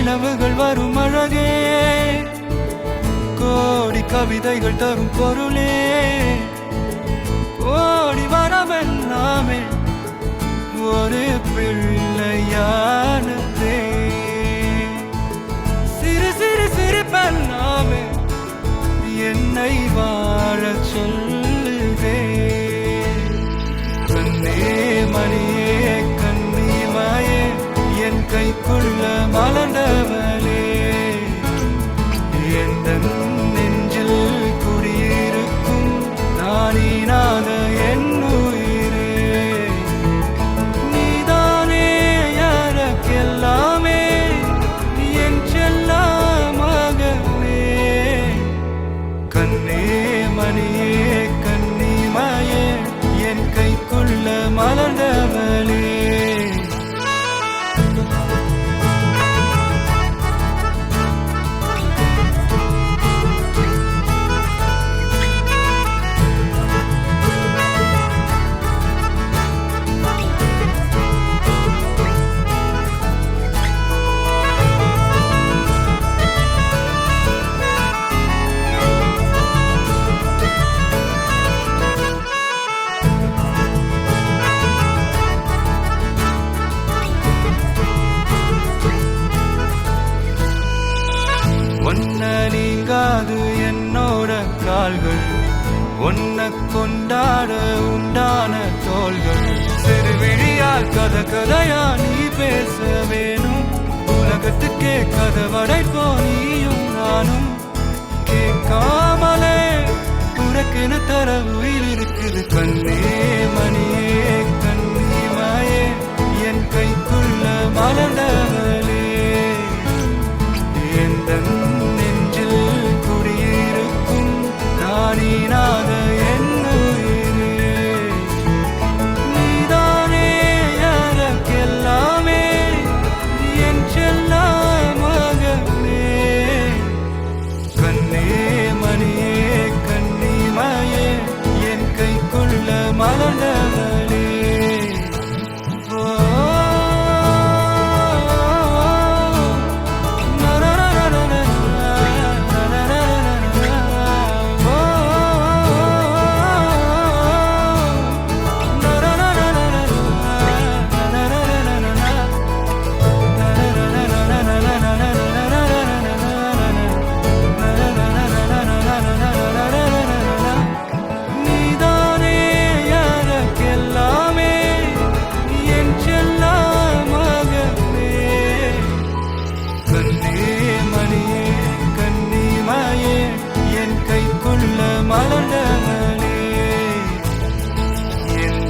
நிலவுகள் வரும் அழகே, கோடி கவிதைகள் தரும் பொருளே, ஓடி வரவெல்லாமே ஒரு பிள்ளையானதே, சிறு சிறு சிரிப்பெல்லாமே என்னை வாழச் சொல்லுதே. கண்ணே மணியே கண்ணிமாயே என் கைக்குள்ள மலர்ந்தவளே, எந்த நெஞ்சில் குடியிருக்கும் நானீனாக என் உயிரே, நீதானே யாருக்கெல்லாமே என் செல்லமாகவே. கண்ணே மணியே கண்ணிமாயே என் கைக்குள்ள மலர்ந்தவளே. ஒன்ன நீங்காது என்னோட கால்கள், ஒன்ன கொண்டாட உண்டான தோள்கள், சிறு விழியால் கதை கதையா நீ பேச வேணும், உலகத்துக்கே கதை வடைப்போ நீயும் நானும், கேட்காமலே உனக்கென தர உயிர் இருக்குது. கண்ணே மணியே